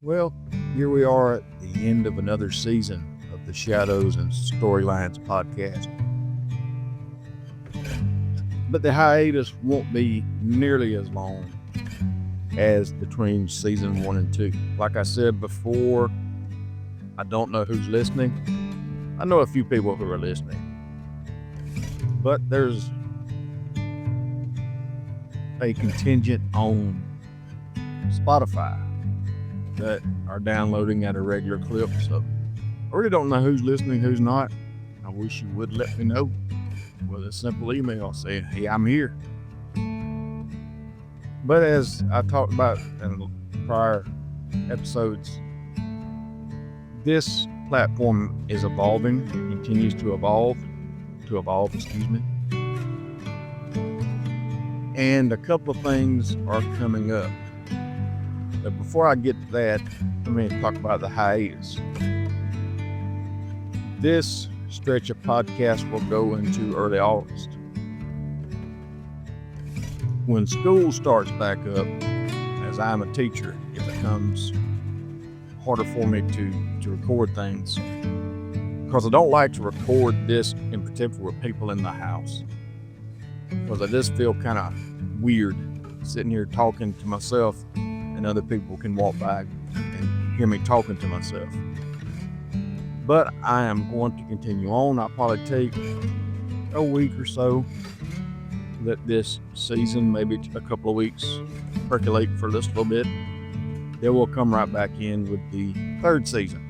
Well, here we are at the end of another season of the Shadows and Storylines podcast. But the hiatus won't be nearly as long as between season 1 and 2. Like I said before, I don't know who's listening. I know a few people who are listening. But there's a contingent on Spotify that are downloading at a regular clip. So I really don't know who's listening, who's not. I wish you would let me know with a simple email saying, hey, I'm here. But as I talked about in prior episodes, this platform is evolving, continues to evolve, And a couple of things are coming up. But before I get to that, let me talk about the hiatus. This stretch of podcast will go into early August. When school starts back up, as I'm a teacher, it becomes harder for me to record things because I don't like to record this in particular with people in the house, because I just feel kind of weird sitting here talking to myself and other people can walk by and hear me talking to myself. But I am going to continue on. I'll probably take a week or so, let this season, maybe a couple of weeks, percolate for just a little bit. Then we'll come right back in with the third season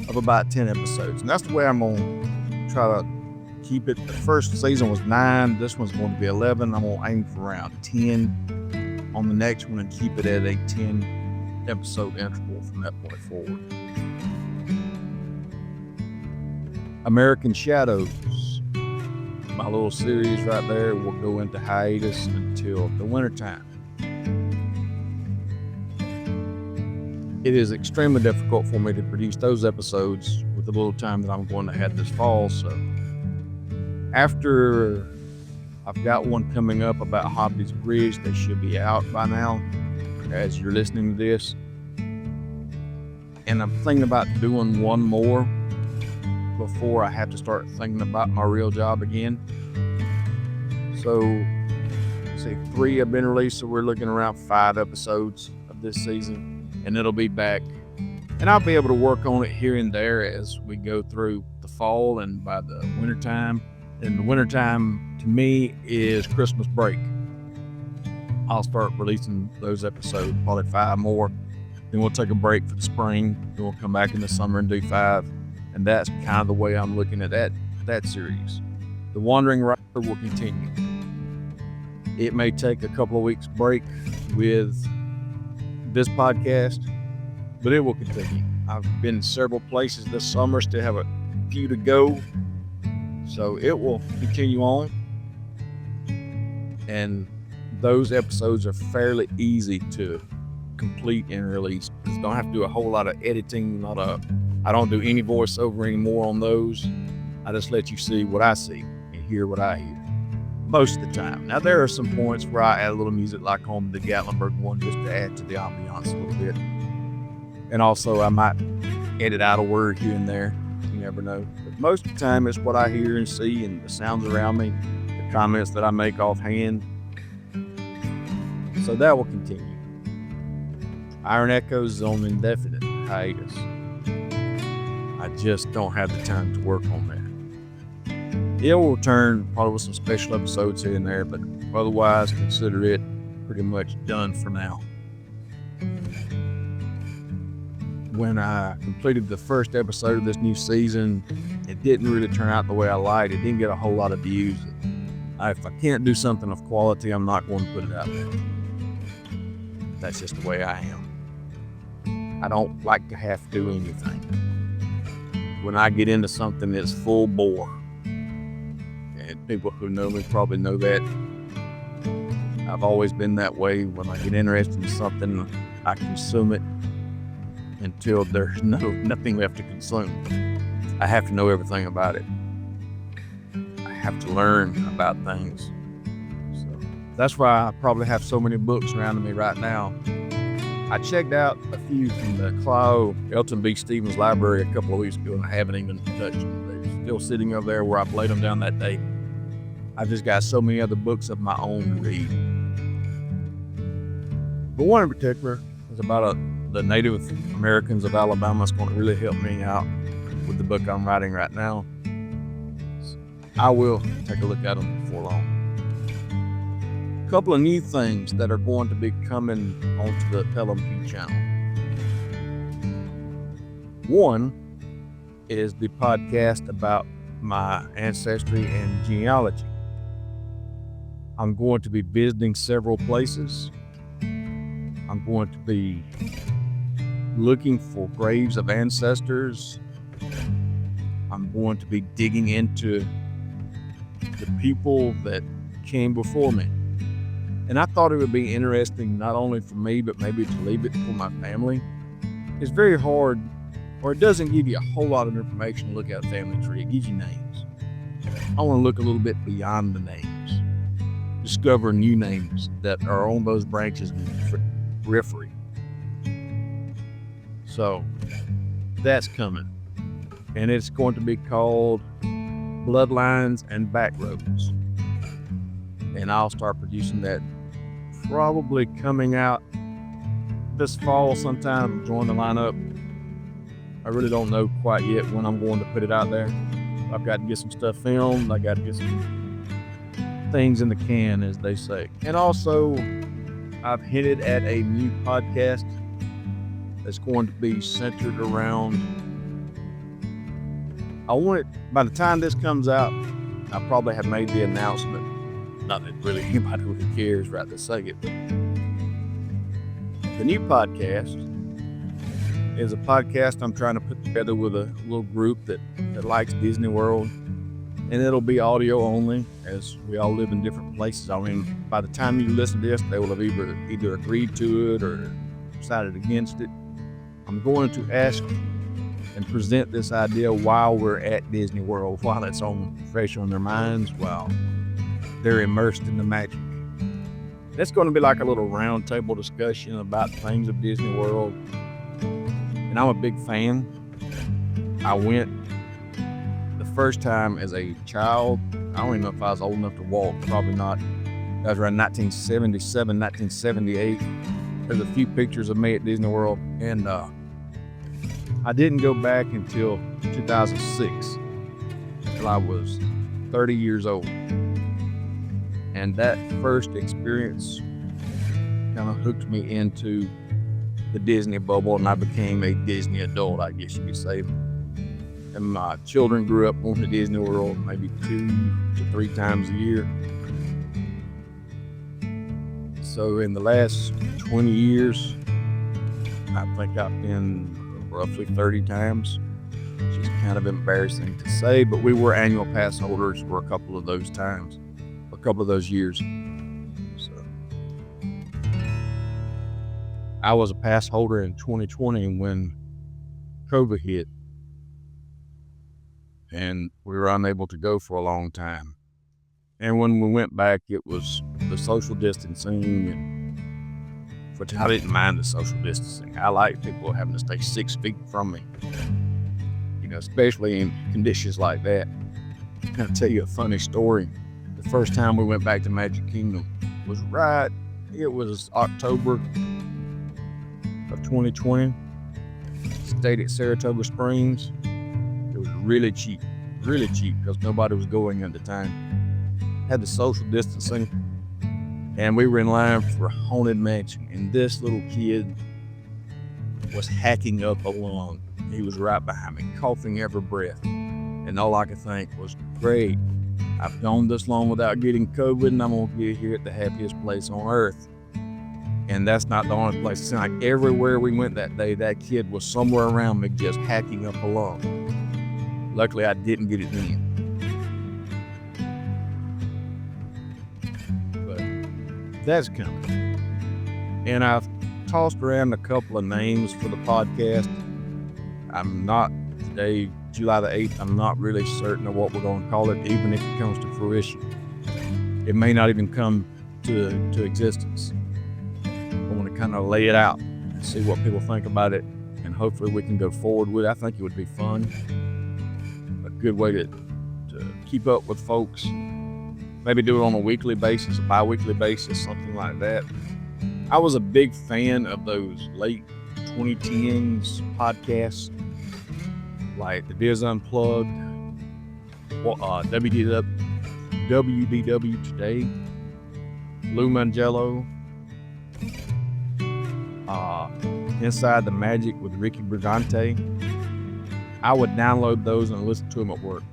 of about 10 episodes. And that's the way I'm going to try to keep it. The first season was 9. This one's going to be 11. I'm going to aim for around 10 on the next one and keep it at a 10 episode interval from that point forward. American Shadows, my little series right there, will go into hiatus until the wintertime. It is extremely difficult for me to produce those episodes with the little time that I'm going to have this fall. So after I've got one coming up about Hobbs Bridge that should be out by now as you're listening to this. And I'm thinking about doing one more before I have to start thinking about my real job again. So, say 3 have been released, so we're looking around 5 episodes of this season, and it'll be back. And I'll be able to work on it here and there as we go through the fall and by the wintertime. And the wintertime, to me, is Christmas break. I'll start releasing those episodes, probably 5 more. Then we'll take a break for the spring. Then we'll come back in the summer and do 5. And that's kind of the way I'm looking at that series. The Wandering Writer will continue. It may take a couple of weeks break with this podcast, but it will continue. I've been several places this summer, still have a few to go. So it will continue on. And those episodes are fairly easy to complete and release. You don't have to do a whole lot of editing, I don't do any voiceover anymore on those. I just let you see what I see and hear what I hear most of the time. Now, there are some points where I add a little music, like on the Gatlinburg one, just to add to the ambiance a little bit. And also, I might edit out a word here and there. You never know. But most of the time, it's what I hear and see and the sounds around me, the comments that I make offhand. So that will continue. Iron Echoes is on indefinite hiatus. I just don't have the time to work on that. It will return probably with some special episodes here and there, but otherwise consider it pretty much done for now. When I completed the first episode of this new season, it didn't really turn out the way I liked. It didn't get a whole lot of views. If I can't do something of quality, I'm not going to put it out there. That's just the way I am. I don't like to have to do anything. When I get into something, it's full bore. And people who know me probably know that. I've always been that way. When I get interested in something, I consume it until there's nothing left to consume. I have to know everything about it. I have to learn about things. So that's why I probably have so many books around me right now. I checked out a few from the Clio Elton B. Stevens library a couple of weeks ago, and I haven't even touched them. They're still sitting over there where I laid them down that day. I've just got so many other books of my own to read. But one in particular is about the Native Americans of Alabama. It's going to really help me out with the book I'm writing right now. I will take a look at them before long. A couple of new things that are going to be coming onto the Pelham Pugh channel. One is the podcast about my ancestry and genealogy. I'm going to be visiting several places. I'm going to be looking for graves of ancestors. I'm going to be digging into the people that came before me. And I thought it would be interesting not only for me, but maybe to leave it for my family. It's very hard, or it doesn't give you a whole lot of information to look at a family tree. It gives you names. I want to look a little bit beyond the names. Discover new names that are on those branches in the periphery. So that's coming. And it's going to be called Bloodlines and Backroads. And I'll start producing that probably coming out this fall sometime. Join the lineup. I really don't know quite yet when I'm going to put it out there. I've got to get some stuff filmed. I got to get some things in the can, as they say. And also, I've hinted at a new podcast that's going to be centered around, by the time this comes out, I probably have made the announcement. Not that really anybody really cares right to say it, but the new podcast is a podcast I'm trying to put together with a little group that likes Disney World, and it'll be audio only, as we all live in different places. I mean, by the time you listen to this, they will have either agreed to it or decided against it. I'm going to ask and present this idea while we're at Disney World, while it's fresh on their minds, while they're immersed in the magic. That's going to be like a little round table discussion about things of Disney World. And I'm a big fan. I went the first time as a child. I don't even know if I was old enough to walk. Probably not. That was around 1977, 1978. There's a few pictures of me at Disney World. And I didn't go back until 2006, until I was 30 years old. And that first experience kind of hooked me into the Disney bubble, and I became a Disney adult, I guess you could say. And my children grew up going to Disney World maybe 2 to 3 times a year. So in the last 20 years, I think I've been roughly 30 times. Which is kind of embarrassing to say, but we were annual pass holders for a couple of those times, a couple of those years. So I was a pass holder in 2020 when COVID hit, and we were unable to go for a long time. And when we went back, it was the social distancing, and which I didn't mind the social distancing. I like people having to stay 6 feet from me, especially in conditions like that. I'm going to tell you a funny story. The first time we went back to Magic Kingdom was October of 2020. Stayed at Saratoga Springs. It was really cheap because nobody was going at the time. Had the social distancing, and we were in line for Haunted Mansion, and this little kid was hacking up a lung. He was right behind me, coughing every breath. And all I could think was, great, I've gone this long without getting COVID, and I'm going to get here at the happiest place on earth. And that's not the only place. It seemed like everywhere we went that day, that kid was somewhere around me just hacking up a lung. Luckily, I didn't get it then. But that's coming. And I've tossed around a couple of names for the podcast. I'm not, today, July the 8th, I'm not really certain of what we're going to call it, even if it comes to fruition. It may not even come to existence. I want to kind of lay it out and see what people think about it, and hopefully we can go forward with it. I think it would be fun, a good way to keep up with folks. Maybe do it on a weekly basis, a bi-weekly basis, something like that. I was a big fan of those late 2010s podcasts, like the Biz Unplugged, WDW Today, Lou Mangello, Inside the Magic with Ricky Brigante. I would download those and listen to them at work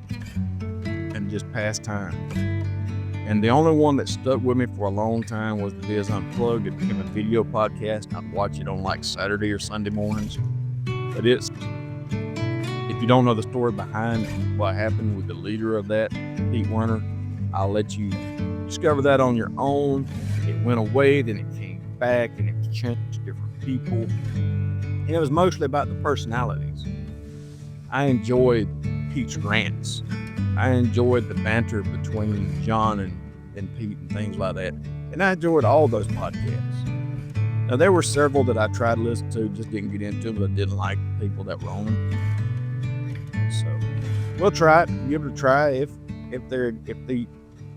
and just pass time. And the only one that stuck with me for a long time was the Biz Unplugged. It became a video podcast. I'd watch it on like Saturday or Sunday mornings. But if you don't know the story behind what happened with the leader of that, Pete Werner, I'll let you discover that on your own. It went away, then it came back, and it changed different people. And it was mostly about the personalities. I enjoyed Pete's rants. I enjoyed the banter between John and Pete and things like that. And I enjoyed all those podcasts. Now, there were several that I tried to listen to, just didn't get into them, but I didn't like the people that were on them. So we'll try it, give it a try if the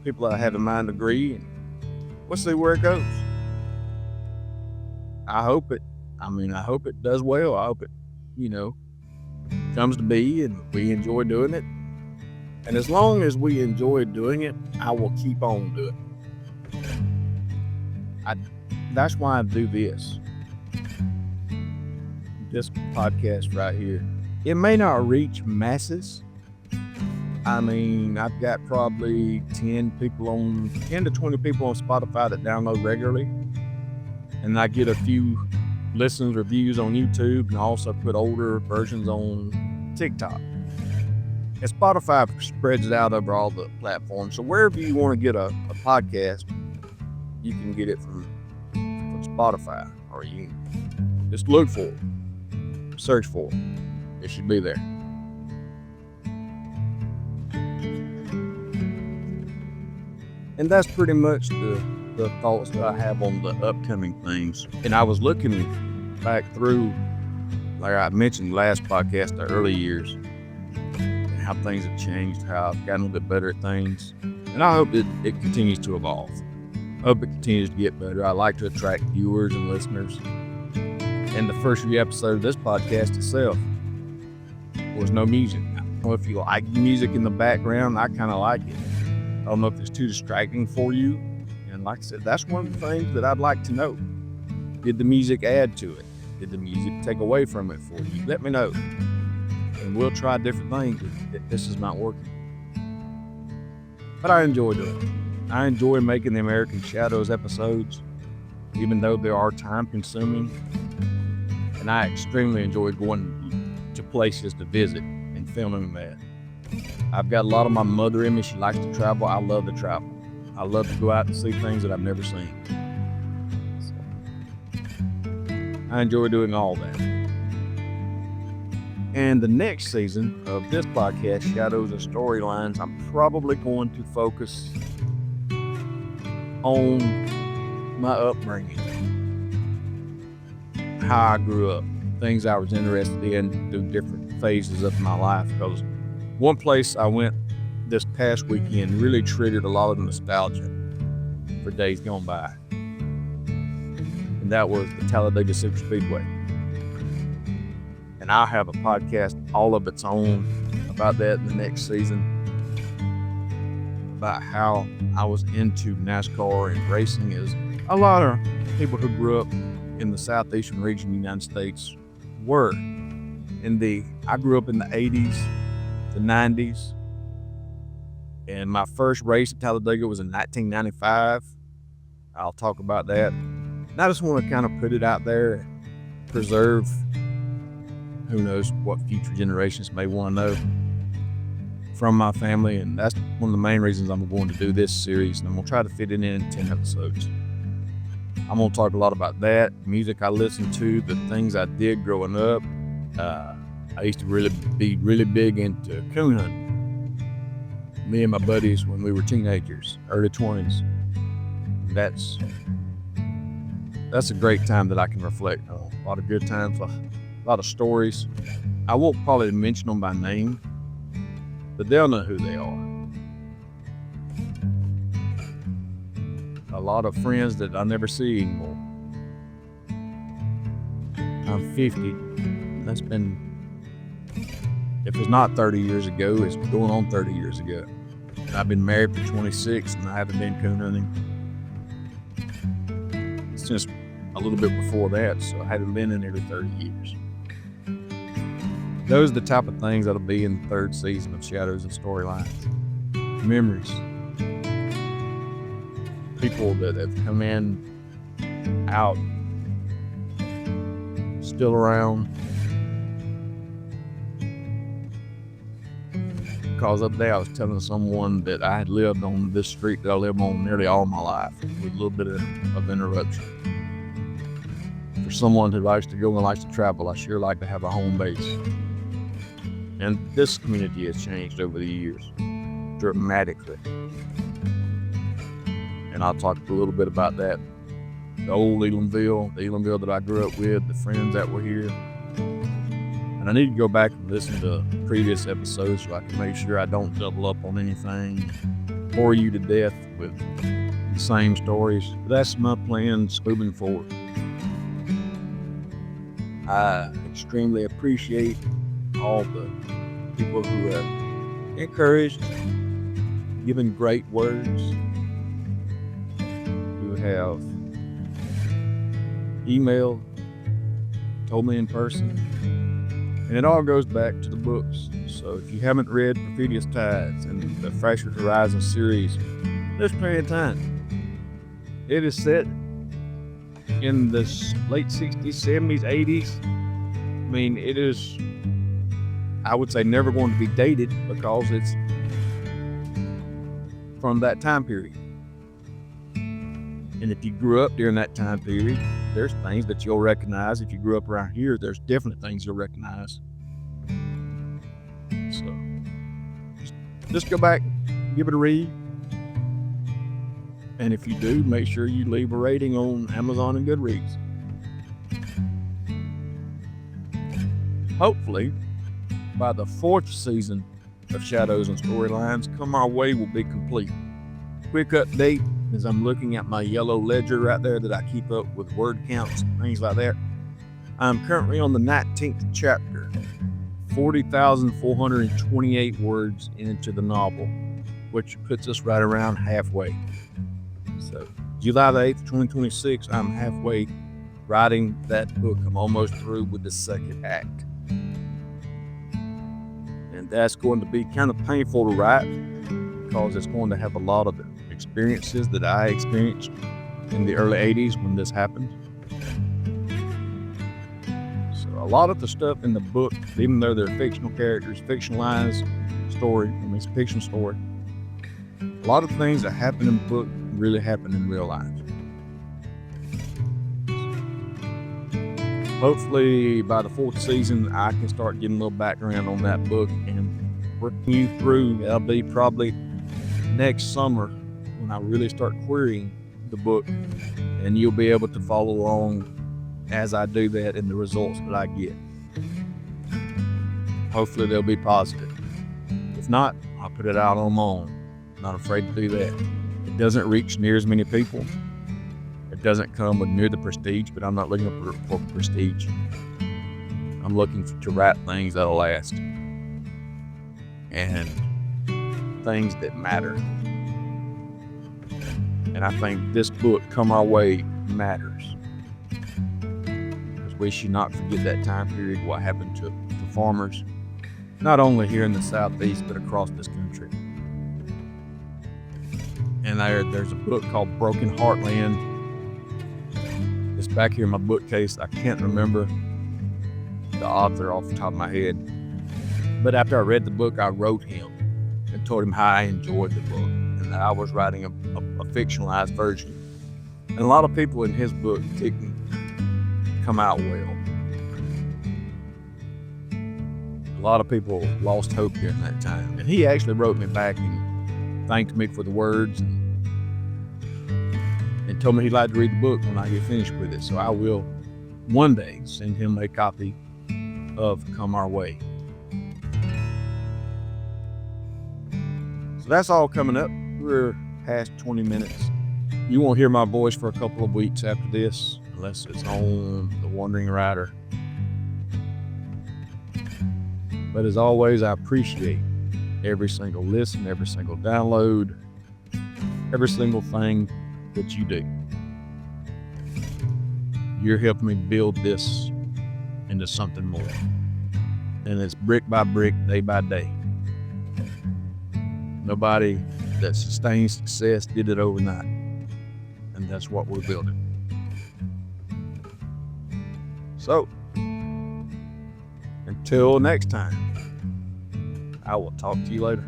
people I have in mind agree, and we'll see where it goes. I hope it does well. I hope it, comes to be and we enjoy doing it. And as long as we enjoy doing it, I will keep on doing it. That's why I do this podcast right here. It may not reach masses. I mean, I've got probably 10 to 20 people on Spotify that download regularly. And I get a few listens, reviews on YouTube, and I also put older versions on TikTok. And Spotify spreads it out over all the platforms. So wherever you want to get a podcast, you can get it from Spotify, or you can just look for it, search for it. It should be there. And that's pretty much the thoughts that I have on the upcoming things. And I was looking back through, like I mentioned last podcast, the early years, how things have changed, how I've gotten a little bit better at things. And I hope it continues to evolve. I hope it continues to get better. I like to attract viewers and listeners. And the first few episodes of this podcast itself was no music. I don't know if you like music in the background. I kind of like it. I don't know if it's too distracting for you. And like I said, that's one of the things that I'd like to know. Did the music add to it? Did the music take away from it for you? Let me know. And we'll try different things if this is not working. But I enjoy doing it. I enjoy making the American Shadows episodes, even though they are time consuming. And I extremely enjoy going to places to visit and filming that. I've got a lot of my mother in me. She likes to travel. I love to travel. I love to go out and see things that I've never seen. So, I enjoy doing all that. And the next season of this podcast, Shadows and Storylines, I'm probably going to focus on my upbringing, how I grew up, things I was interested in through different phases of my life. Because one place I went this past weekend really triggered a lot of nostalgia for days gone by. And that was the Talladega Superspeedway. And I'll have a podcast all of its own about that in the next season, about how I was into NASCAR and racing, as a lot of people who grew up in the southeastern region of the United States were. I grew up in the 80s, the 90s, and my first race at Talladega was in 1995. I'll talk about that. And I just want to kind of put it out there, preserve who knows what future generations may want to know from my family. And that's one of the main reasons I'm going to do this series. And I'm going to try to fit it in 10 episodes. I'm going to talk a lot about that, music I listened to, the things I did growing up. I used to be really big into coon hunting. Me and my buddies when we were teenagers, early 20s. That's a great time that I can reflect on lot of good times, a lot of stories. I won't probably mention them by name, but they'll know who they are. A lot of friends that I never see anymore. I'm 50. That's been, if it's not 30 years ago, it's going on 30 years ago. And I've been married for 26 and I haven't been coon hunting since a little bit before that, so I hadn't been in every 30 years. Those are the type of things that'll be in the third season of Shadows and Storylines. Memories. People that have come in, out, still around. Because up there I was telling someone that I had lived on this street that I lived on nearly all my life with a little bit of interruption. For someone who likes to go and likes to travel, I sure like to have a home base. And this community has changed over the years dramatically. And I'll talk a little bit about that. The old Elamville, the Elamville that I grew up with, the friends that were here. And I need to go back and listen to previous episodes so I can make sure I don't double up on anything, bore you to death with the same stories. But that's my plans moving forward. I extremely appreciate all the people who have encouraged, given great words, who have emailed, told me in person. And it all goes back to the books. So if you haven't read Perfidious Tides and the Fractured Horizon series, there's plenty of time. It is set in the late 60s, 70s, 80s. I mean, it is, I would say, never going to be dated because it's from that time period. And if you grew up during that time period, there's things that you'll recognize. If you grew up around here, there's definite things you'll recognize. So just go back, give it a read. And if you do, make sure you leave a rating on Amazon and Goodreads. Hopefully, by the fourth season of Shadows and Storylines, Come Our Way will be complete. Quick update, as I'm looking at my yellow ledger right there that I keep up with word counts and things like that. I'm currently on the 19th chapter, 40,428 words into the novel, which puts us right around halfway. So July the 8th, 2026, I'm halfway writing that book. I'm almost through with the second act. And that's going to be kind of painful to write because it's going to have a lot of experiences that I experienced in the early 80s when this happened. So a lot of the stuff in the book, even though they're fictional characters, fictionalized story, it's a fictional story, a lot of things that happen in the book really happen in real life. Hopefully by the fourth season, I can start getting a little background on that book and working you through. That'll be probably next summer when I really start querying the book, and you'll be able to follow along as I do that and the results that I get. Hopefully they'll be positive. If not, I'll put it out on my own. Not afraid to do that. It doesn't reach near as many people. It doesn't come with near the prestige, but I'm not looking for prestige. I'm looking to write things that'll last and things that matter. And I think this book, Come Our Way, matters. Because we should not forget that time period, what happened to farmers, not only here in the Southeast, but across this country. And there's a book called Broken Heartland. It's back here in my bookcase. I can't remember the author off the top of my head. But after I read the book, I wrote him and told him how I enjoyed the book and that I was writing a fictionalized version. And a lot of people in his book didn't come out well. A lot of people lost hope during that time. And he actually wrote me back and thanked me for the words and told me he'd like to read the book when I get finished with it. So I will one day send him a copy of Come Our Way. So that's all coming up. We're past 20 minutes. You won't hear my voice for a couple of weeks after this, unless it's on The Wandering Rider. But as always, I appreciate every single listen, every single download, every single thing that you do. You're helping me build this into something more. And it's brick by brick, day by day. Nobody that sustained success did it overnight. And that's what we're building. So, until next time, I will talk to you later.